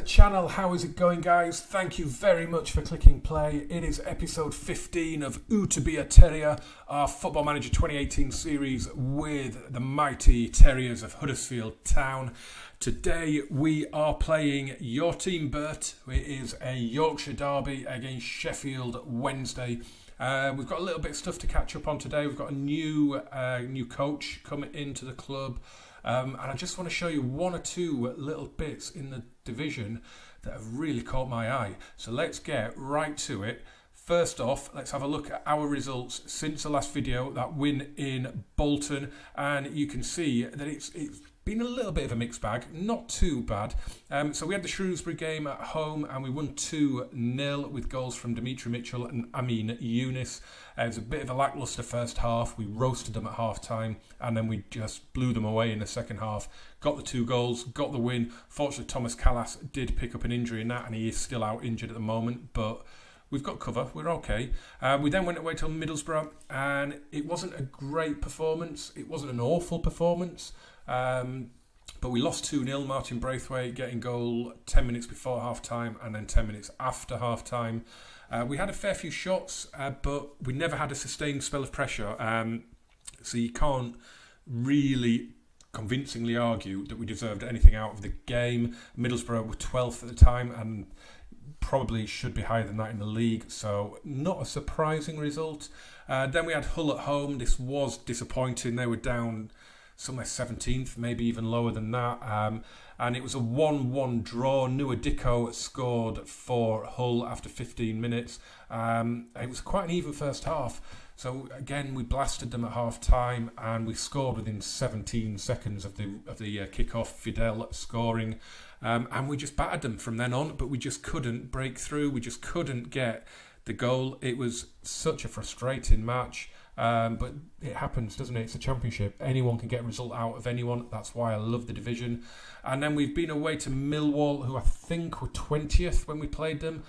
channel. How is it going, guys? Thank you very much for clicking play. It is episode 15 of Who to Be a Terrier, our Football Manager 2018 series with the mighty Terriers of Huddersfield Town. Today we are playing your team, Bert. It is a Yorkshire derby against Sheffield Wednesday. We've got a little bit of stuff to catch up on today. We've got a new coach coming into the club. And I just want to show you one or two little bits in the division that have really caught my eye. So let's get right to it. First off, let's have a look at our results since the last video, that win in Bolton. And you can see that it's been a little bit of a mixed bag, not too bad. So we had the Shrewsbury game at home and we won 2-0 with goals from Dimitri Mitchell and Amin Younis. It was a bit of a lacklustre first half. We roasted them at half time and then we just blew them away in the second half. Got the 2 goals, got the win. Fortunately, Thomas Callas did pick up an injury in that and he is still out injured at the moment, but we've got cover, we're okay. We then went away to Middlesbrough and it wasn't a great performance. It wasn't an awful performance. But we lost 2-0, Martin Braithwaite getting goal 10 minutes before half-time and then 10 minutes after half-time. We had a fair few shots, but we never had a sustained spell of pressure. So you can't really convincingly argue that we deserved anything out of the game. Middlesbrough were 12th at the time and probably should be higher than that in the league, so not a surprising result. Then we had Hull at home. This was disappointing. They were down somewhere 17th, maybe even lower than that. And it was a 1-1 draw. Nua Dicko scored for Hull after 15 minutes. It was quite an even first half. So again, we blasted them at half time and we scored within 17 seconds of the kick-off, Fidel scoring. And we just battered them from then on, but we just couldn't break through. We just couldn't get the goal. It was such a frustrating match. But it happens, doesn't it? It's a championship. Anyone can get a result out of anyone. That's why I love the division. And then we've been away to Millwall, who I think were 20th when we played them.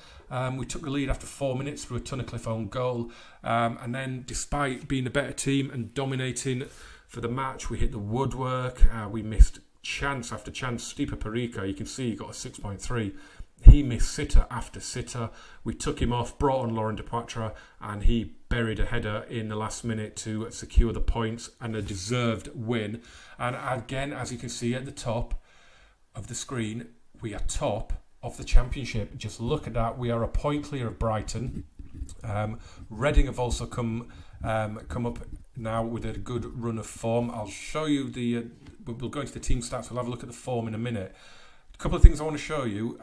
We took the lead after 4 minutes through a Tunnicliffe own goal. And then despite being the better team and dominating for the match, we hit the woodwork. We missed chance after chance. Stipe Parika, you can see he got a 6.3. He missed sitter after sitter. We took him off, brought on Laurent Depoitre, and he buried a header in the last minute to secure the points and a deserved win. And again, as you can see at the top of the screen, we are top of the championship. Just look at that. We are a point clear of Brighton. Reading have also come up now with a good run of form. I'll show you we'll go into the team stats. We'll have a look at the form in a minute. A couple of things I want to show you.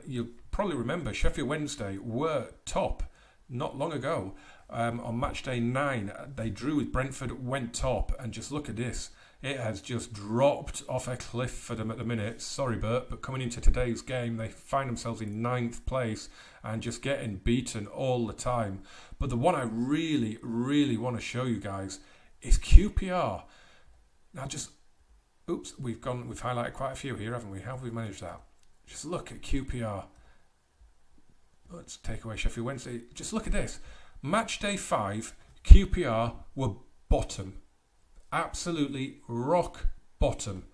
You'll probably remember Sheffield Wednesday were top not long ago. On match day 9, they drew with Brentford, went top, and just look at this. It has just dropped off a cliff for them at the minute. Sorry, Bert, but coming into today's game, they find themselves in 9th place and just getting beaten all the time. But the one I really, really want to show you guys is QPR. Now oops, we've highlighted quite a few here, haven't we? How have we managed that? Just look at QPR. Let's take away Sheffield Wednesday. Just look at this. Match day 5, QPR were bottom. Absolutely rock bottom.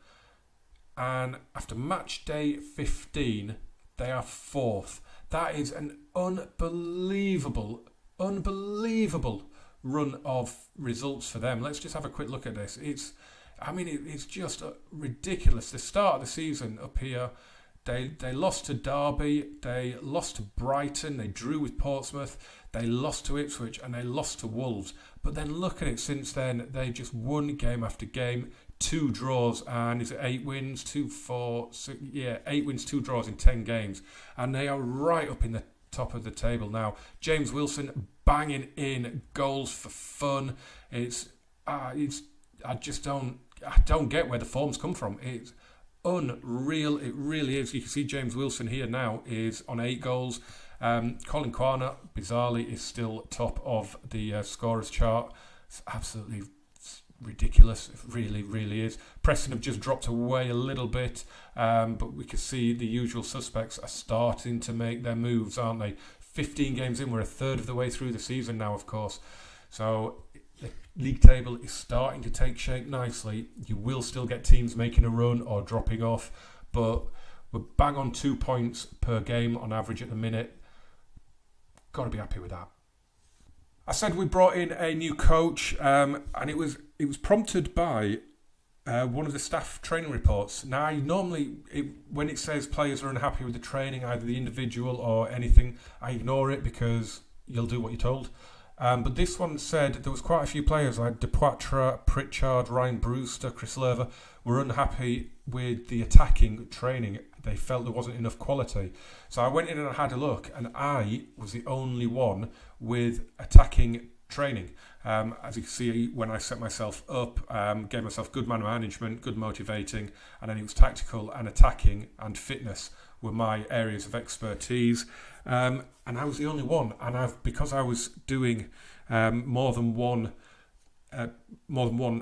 And after match day 15, they are 4th. That is an unbelievable run of results for them. Let's just have a quick look at this. It's just ridiculous. The start of the season up here, they lost to Derby, they lost to Brighton, they drew with Portsmouth, they lost to Ipswich, and they lost to Wolves. But then look at it since then. They just won game after game, 2 draws, and is it 8 wins, 8 wins, 2 draws in 10 games. And they are right up in the top of the table now. James Wilson banging in goals for fun. I don't get where the forms come from. It's unreal. It really is. You can see James Wilson here now is on 8 goals. Colin Quaner, bizarrely, is still top of the scorers chart. It's absolutely ridiculous. It really, really is. Preston have just dropped away a little bit, but we can see the usual suspects are starting to make their moves, aren't they? 15 games in, we're a third of the way through the season now, of course. So the league table is starting to take shape nicely. You will still get teams making a run or dropping off, but We're bang on 2 points per game on average at the minute. Got to be happy with that. I said we brought in a new coach, and it was prompted by one of the staff training reports. Now, normally, when it says players are unhappy with the training, either the individual or anything, I ignore it because you'll do what you're told. But this one said there was quite a few players like De Poitre, Pritchard, Ryan Brewster, Chris Lerver were unhappy with the attacking training. They felt there wasn't enough quality. So I went in and I had a look, and I was the only one with attacking training. As you can see, when I set myself up, gave myself good man management, good motivating, and then it was tactical and attacking and fitness were my areas of expertise. And I was the only one, and because I was doing more than one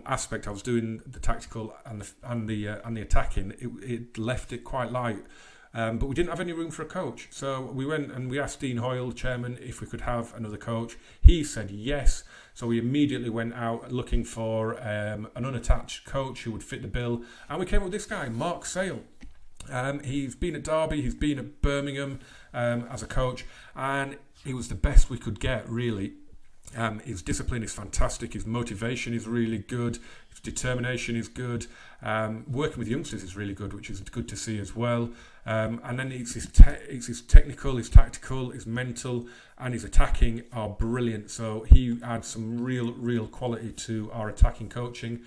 aspect. I was doing the tactical and the attacking. It left it quite light, but we didn't have any room for a coach. So we went and we asked Dean Hoyle, the chairman, if we could have another coach. He said yes. So we immediately went out looking for an unattached coach who would fit the bill, and we came up with this guy, Mark Sale. He's been at Derby, he's been at Birmingham as a coach, and he was the best we could get, really. His discipline is fantastic, his motivation is really good, his determination is good, working with youngsters is really good, which is good to see as well. And then it's his technical, his tactical, his mental, and his attacking are brilliant. So he adds some real quality to our attacking coaching.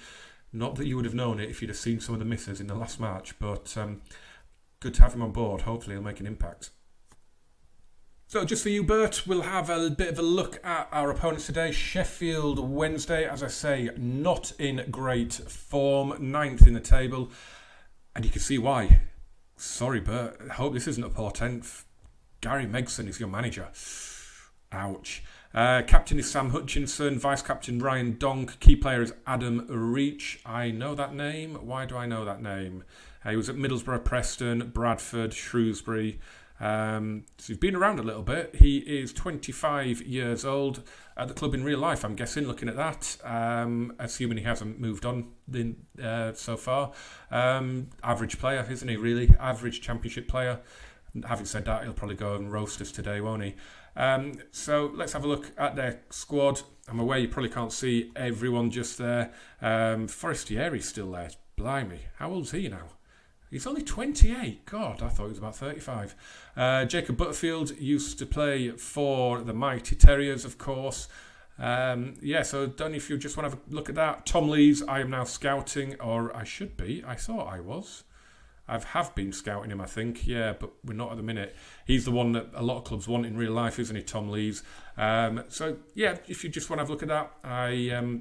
Not that you would have known it if you'd have seen some of the misses in the last match, but good to have him on board. Hopefully he'll make an impact. So just for you, Bert, we'll have a bit of a look at our opponents today. Sheffield Wednesday, as I say, not in great form, 9th in the table. And you can see why. Sorry, Bert, I hope this isn't a portent. Gary Megson is your manager. Ouch. Captain is Sam Hutchinson, Vice-Captain Ryan Donk, key player is Adam Reach. I know that name. Why do I know that name? He was at Middlesbrough, Preston, Bradford, Shrewsbury. So he's been around a little bit. He is 25 years old at the club in real life, I'm guessing, looking at that, assuming he hasn't moved on so far. Average player, isn't he, really? Average championship player. Having said that, he'll probably go and roast us today, won't he? So let's have a look at their squad. I'm aware you probably can't see everyone just there. Forestieri's still there. Blimey, how old's he now? He's only 28. God, I thought he was about 35. Jacob Butterfield used to play for the Mighty Terriers, of course. So don't know if you just want to have a look at that. Tom Lees, I am now scouting, or I should be. I thought I was. I have been scouting him, I think. Yeah, but we're not at the minute. He's the one that a lot of clubs want in real life, isn't he, Tom Lees? If you just want to have a look at that, I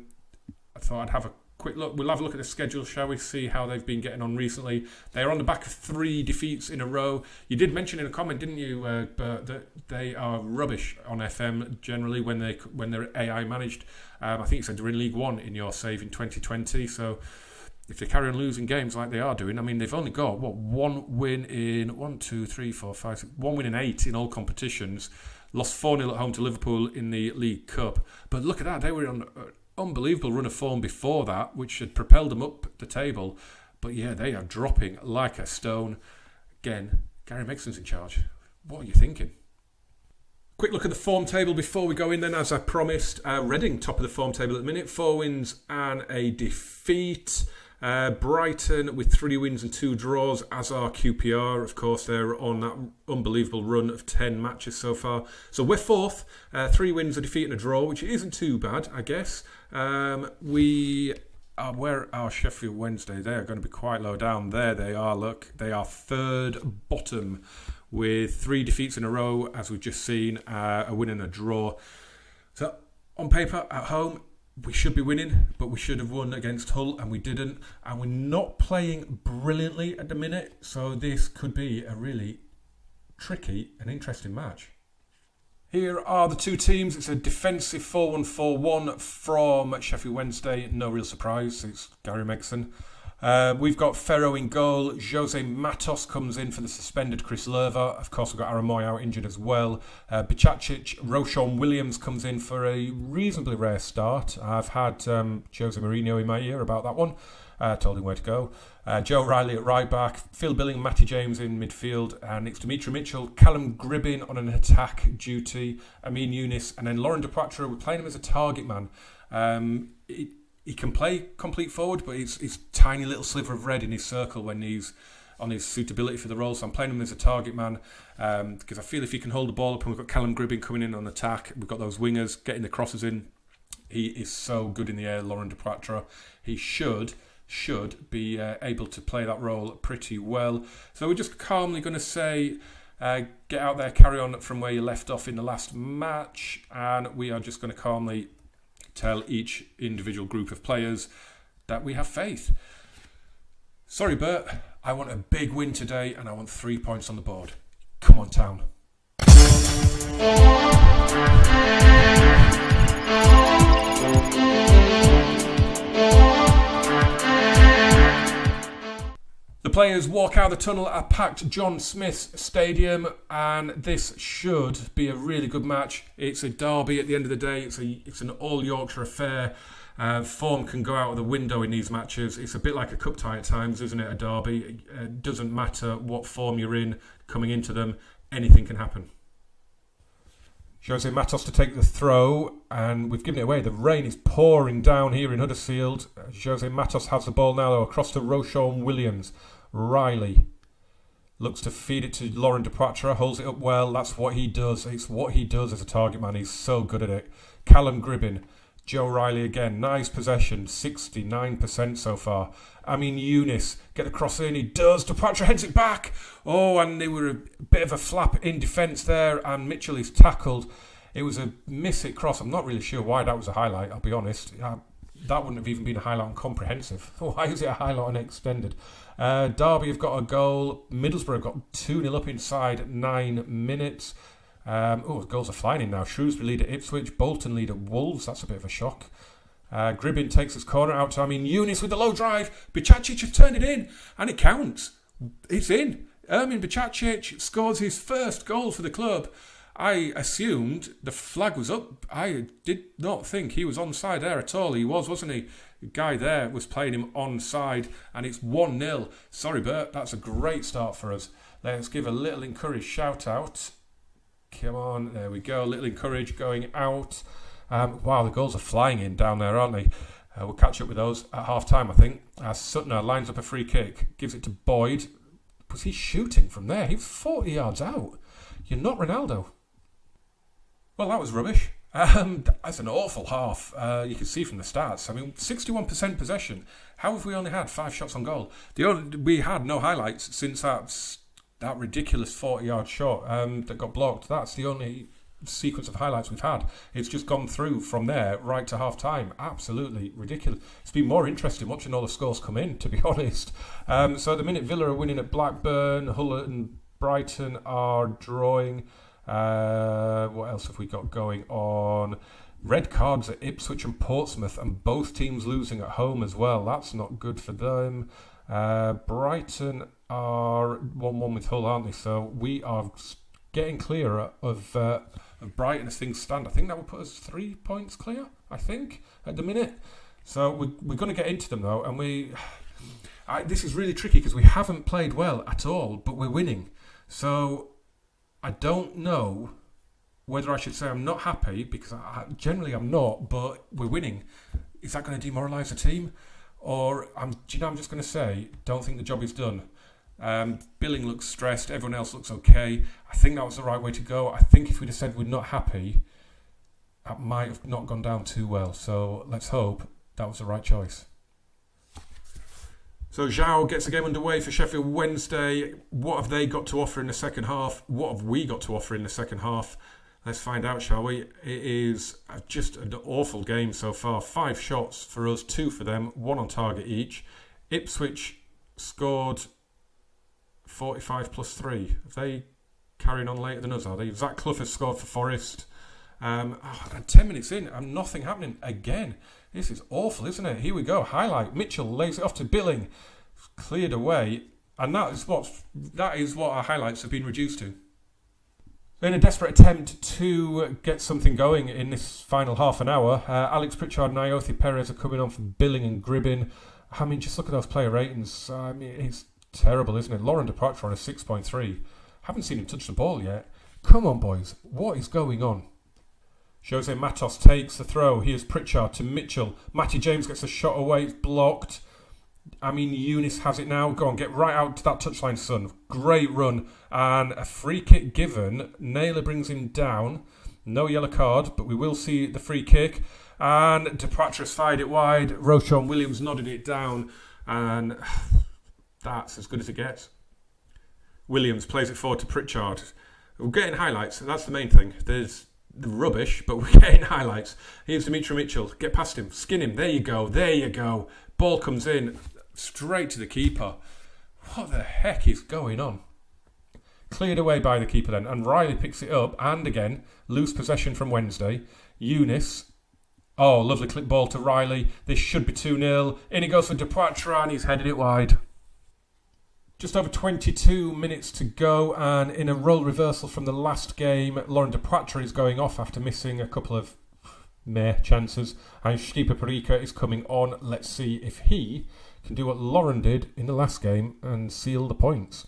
thought I'd have a quick look. We'll have a look at the schedule, shall we? See how they've been getting on recently. They are on the back of 3 defeats in a row. You did mention in a comment, didn't you, Bert, that they are rubbish on FM generally when they're AI managed. I think you said they're in League One in your save in 2020. So if they carry on losing games like they are doing, I mean, they've only got one win in 1 win in 8 in all competitions. Lost 4-0 at home to Liverpool in the League Cup. But look at that, they were on unbelievable run of form before that, which had propelled them up the table. But yeah, they are dropping like a stone. Again, Gary Megson's in charge. What are you thinking? Quick look at the form table before we go in then, as I promised. Reading, top of the form table at the minute. 4 wins and a defeat. Brighton with 3 wins and 2 draws, as are QPR. Of course, they're on that unbelievable run of 10 matches so far. So we're 4th, 3 wins, a defeat and a draw, which isn't too bad, I guess. Where are Sheffield Wednesday? They are going to be quite low down. There they are, look. They are 3rd bottom with 3 defeats in a row, as we've just seen, a win and a draw. So on paper, at home, we should be winning, but we should have won against Hull, and we didn't. And we're not playing brilliantly at the minute, so this could be a really tricky and interesting match. Here are the 2 teams. It's a defensive 4-1-4-1 from Sheffield Wednesday. No real surprise, it's Gary Megson. We've got Ferro in goal. Jose Matos comes in for the suspended Chris Lerva. Of course, we've got Aramoy out injured as well. Bicacic, Roshan Williams comes in for a reasonably rare start. I've had Jose Mourinho in my ear about that one. Told him where to go. Joe Riley at right back. Phil Billing, Matty James in midfield. And it's Dimitri Mitchell, Callum Gribbin on an attack duty, Amin Younis, and then Laurent Depoitre. We're playing him as a target man. He can play complete forward, but he's tiny little sliver of red in his circle when he's on his suitability for the role. So I'm playing him as a target man because I feel if he can hold the ball up, and we've got Callum Gribbin coming in on attack, we've got those wingers getting the crosses in. He is so good in the air, Laurent Depoitre. He should be able to play that role pretty well. So we're just calmly going to say, get out there, carry on from where you left off in the last match, and we are just going to calmly tell each individual group of players that we have faith. Sorry, Bert, I want a big win today and I want 3 points on the board. Come on, Town. The players walk out of the tunnel at packed John Smith's Stadium, and this should be a really good match. It's a derby at the end of the day. It's an all Yorkshire affair. Form can go out of the window in these matches. It's a bit like a cup tie at times, isn't it? A derby. It doesn't matter what form you're in coming into them. Anything can happen. Jose Matos to take the throw, and we've given it away. The rain is pouring down here in Huddersfield. Jose Matos has the ball now, though, across to Roshan Williams. Riley looks to feed it to Laurent Depoitre, holds it up well. That's what he does. It's what he does as a target man. He's so good at it. Callum Gribbin, Joe Riley again. Nice possession, 69% so far. I mean, Younis, get the cross in. He does. Depoitre heads it back. Oh, and they were a bit of a flap in defence there, and Mitchell is tackled. It was a miss-hit cross. I'm not really sure why that was a highlight, I'll be honest. That wouldn't have even been a highlight on comprehensive. Why is it a highlight on extended? Derby have got a goal. Middlesbrough have got 2-0 up inside 9 minutes. Goals are flying in now. Shrewsbury lead at Ipswich. Bolton lead at Wolves. That's a bit of a shock. Gribbin takes his corner out to Younis with the low drive. Bicacic has turned it in, and it counts. It's in. Ermin Bicacic scores his first goal for the club. I assumed the flag was up. I did not think he was onside there at all. He was, wasn't he? The guy there was playing him onside, and it's 1-0. Sorry, Bert, that's a great start for us. Let's give a little encouraged shout out. Come on, there we go. Little encourage going out. Wow, the goals are flying in down there, aren't they? We'll catch up with those at half time, I think. Sutner lines up a free kick, gives it to Boyd. Was he shooting from there? He was 40 yards out. You're not Ronaldo. Well, that was rubbish. That's an awful half. You can see from the stats. I mean, 61% possession. How have we only had 5 shots on goal? We had no highlights since that ridiculous 40-yard shot that got blocked. That's the only sequence of highlights we've had. It's just gone through from there right to half-time. Absolutely ridiculous. It's been more interesting watching all the scores come in, to be honest. So at the minute, Villa are winning at Blackburn. Hull and Brighton are drawing. What else have we got going on? Red cards at Ipswich and Portsmouth, and both teams losing at home as well. That's not good for them. Brighton are 1-1 with Hull, aren't they? So we are getting clear of Brighton as things stand. I think that will put us 3 points clear, I think, at the minute. So we're going to get into them, though, and this is really tricky because we haven't played well at all, but we're winning. So I don't know whether I should say I'm not happy, because generally I'm not, but we're winning. Is that going to demoralise the team? Or I'm just going to say, don't think the job is done. Billing looks stressed, everyone else looks okay. I think that was the right way to go. I think if we'd have said we're not happy, that might have not gone down too well. So let's hope that was the right choice. So Zhao gets the game underway for Sheffield Wednesday. What have they got to offer in the second half? What have we got to offer in the second half? Let's find out, shall we? It is just an awful game so far. 5 shots for us, 2 for them, 1 on target each. Ipswich scored 45 plus 3. Are they carrying on later than us, are they? Zach Clough has scored for Forest. And 10 minutes in, and nothing happening again. This is awful, isn't it? Here we go. Highlight. Mitchell lays it off to Billing. Cleared away. And that is what our highlights have been reduced to. In a desperate attempt to get something going in this final half an hour, Alex Pritchard and Ayothi Perez are coming on for Billing and Gribbin. I mean, just look at those player ratings. I mean, it's terrible, isn't it? Lauren Departure on a 6.3. Haven't seen him touch the ball yet. Come on, boys. What is going on? Jose Matos takes the throw. Here's Pritchard to Mitchell. Matty James gets a shot away. It's blocked. I mean, Eunice has it now. Go on, get right out to that touchline, son. Great run. And a free kick given. Naylor brings him down. No yellow card, but we will see the free kick. And Departures fired it wide. Rochon Williams nodded it down. And that's as good as it gets. Williams plays it forward to Pritchard. We're getting highlights. That's the main thing. There's the rubbish, but we're getting highlights. Here's Dimitri Mitchell. Get past him. Skin him. There you go. There you go. Ball comes in. Straight to the keeper. What the heck is going on? Cleared away by the keeper then. And Riley picks it up. And again, loose possession from Wednesday. Eunice. Oh, lovely clip ball to Riley. This should be 2-0. In he goes for Departure and he's headed it wide. Just over 22 minutes to go, and in a role reversal from the last game, Lauren Departure is going off after missing a couple of meh chances, and Stipe Parika is coming on. Let's see if he can do what Lauren did in the last game and seal the points.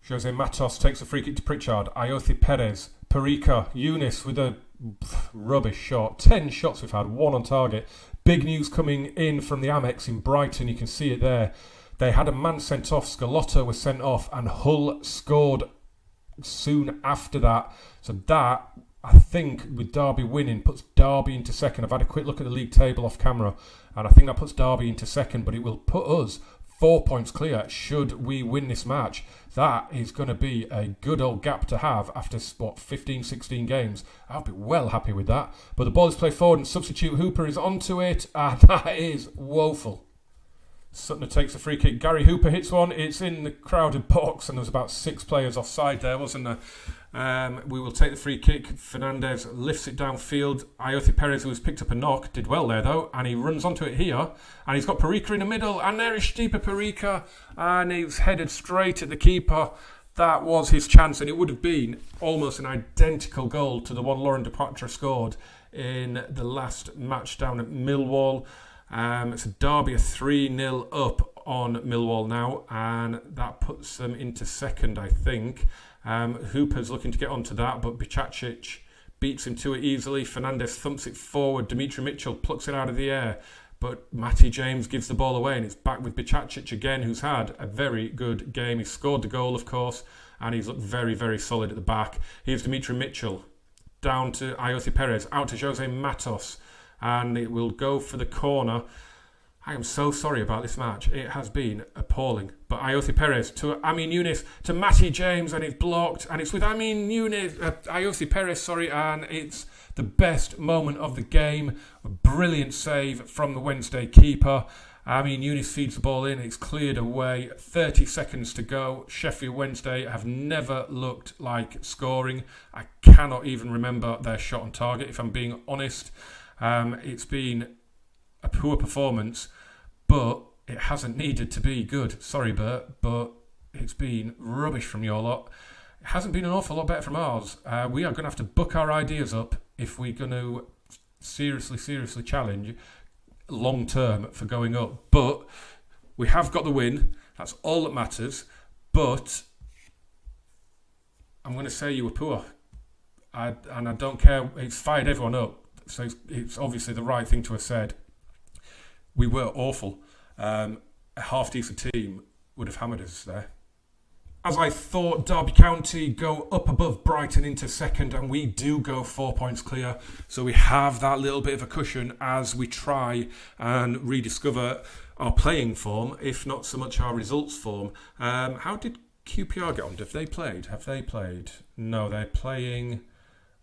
Jose Matos takes a free kick to Pritchard. Ayothi Perez, Parika, Eunice with a rubbish shot. 10 shots we've had, 1 on target. Big news coming in from the Amex in Brighton, you can see it there. They had a man sent off, Scalotto was sent off, and Hull scored soon after that. So that, I think, with Derby winning, puts Derby into second. I've had a quick look at the league table off camera, and I think that puts Derby into second, but it will put us 4 points clear should we win this match. That is going to be a good old gap to have after, 15, 16 games. I'll be well happy with that. But the ball is played forward, and substitute Hooper is onto it, and that is woeful. Sutton takes a free kick. Gary Hooper hits one. It's in the crowded box, and there was about 6 players offside there, wasn't there? We will take the free kick. Fernandez lifts it downfield. Ayothi Perez, who has picked up a knock, did well there though, and he runs onto it here, and he's got Parika in the middle, and there is Stipe Parika, and he's headed straight at the keeper. That was his chance, and it would have been almost an identical goal to the one Lauren Departure scored in the last match down at Millwall. So Derby are 3-0 up on Millwall now, and that puts them into second, I think. Hooper's looking to get onto that, but Bicacic beats him to it easily. Fernandez thumps it forward. Dimitri Mitchell plucks it out of the air, but Matty James gives the ball away, and it's back with Bicacic again, who's had a very good game. He scored the goal, of course, and he's looked very, very solid at the back. Here's Dimitri Mitchell, down to Ayothi Perez, out to Jose Matos, and it will go for the corner. I am so sorry about this match. It has been appalling. But Ayothi Perez to Amin Younis to Matty James, and it's blocked. And it's with Ayothi Perez, and it's the best moment of the game. A brilliant save from the Wednesday keeper. Amin Younis feeds the ball in. It's cleared away. 30 seconds to go. Sheffield Wednesday have never looked like scoring. I cannot even remember their shot on target, if I'm being honest. It's been a poor performance, but it hasn't needed to be good. Sorry, Bert, but it's been rubbish from your lot. It hasn't been an awful lot better from ours. We are going to have to buck our ideas up if we're going to seriously challenge long term for going up. But we have got the win. That's all that matters. But I'm going to say you were poor. And I don't care. It's fired everyone up. So it's obviously the right thing to have said. We were awful. A half-decent team would have hammered us there. As I thought, Derby County go up above Brighton into second, and we do go 4 points clear. So we have that little bit of a cushion as we try and rediscover our playing form, if not so much our results form. How did QPR get on? Have they played? No, they're playing...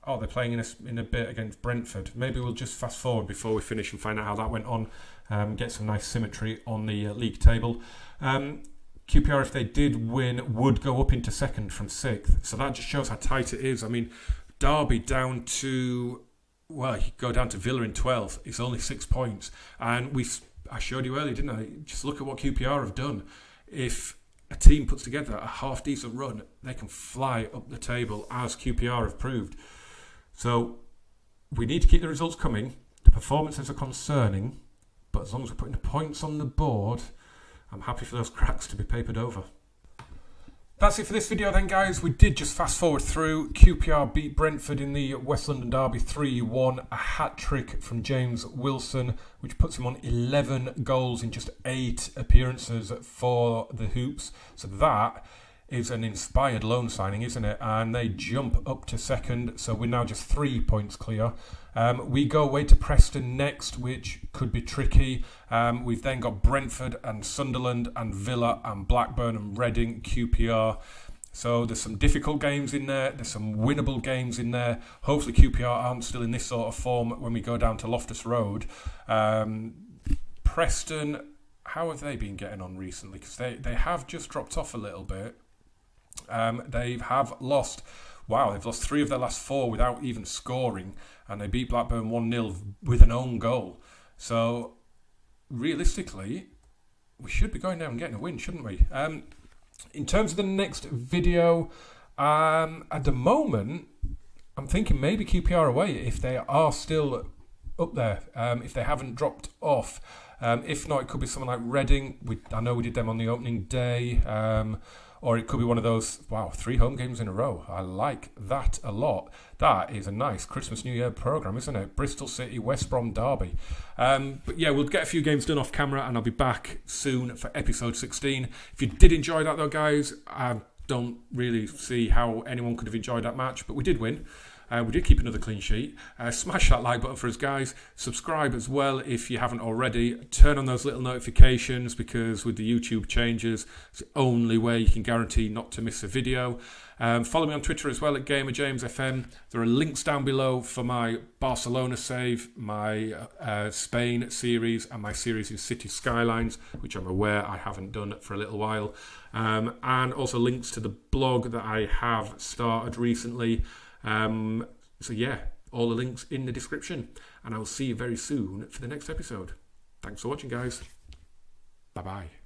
Oh, they're playing in a bit against Brentford. Maybe we'll just fast forward before we finish and find out how that went on. Get some nice symmetry on the league table. QPR, if they did win, would go up into second from 6th. So that just shows how tight it is. I mean, Derby down to, well, you go down to Villa in 12th. It's only 6 points. And I showed you earlier, didn't I? Just look at what QPR have done. If a team puts together a half-decent run, they can fly up the table, as QPR have proved. So we need to keep the results coming. The performances are concerning, but as long as we're putting the points on the board, I'm happy for those cracks to be papered over. That's it for this video then, guys. We did just fast forward through. QPR beat Brentford in the West London derby 3-1. A hat-trick from James Wilson, which puts him on 11 goals in just 8 appearances for the Hoops. So that is an inspired loan signing, isn't it? And they jump up to second, so we're now just 3 points clear. We go away to Preston next, which could be tricky. We've then got Brentford and Sunderland and Villa and Blackburn and Reading, QPR. So there's some difficult games in there. There's some winnable games in there. Hopefully QPR aren't still in this sort of form when we go down to Loftus Road. Preston, how have they been getting on recently? Because they have just dropped off a little bit. They have lost... Wow, they've lost 3 of their last 4 without even scoring, and they beat Blackburn 1-0 with an own goal. So, realistically, we should be going down and getting a win, shouldn't we? In terms of the next video, at the moment, I'm thinking maybe QPR away if they are still up there, if they haven't dropped off. If not, it could be someone like Reading. I know we did them on the opening day. Or it could be one of those, 3 home games in a row. I like that a lot. That is a nice Christmas New Year programme, isn't it? Bristol City, West Brom Derby. But yeah, we'll get a few games done off camera and I'll be back soon for episode 16. If you did enjoy that though, guys, I don't really see how anyone could have enjoyed that match, but we did win. We did keep another clean sheet. Smash that like button for us, guys. Subscribe as well if you haven't already. Turn on those little notifications, because with the YouTube changes, it's the only way you can guarantee not to miss a video. Follow me on Twitter as well at GamerJamesFM. There are links down below for my Barcelona save, my Spain series, and my series in City Skylines, which I'm aware I haven't done for a little while. And also links to the blog that I have started recently. So yeah, all the links in the description, and I will see you very soon for the next episode. Thanks for watching, guys. Bye bye.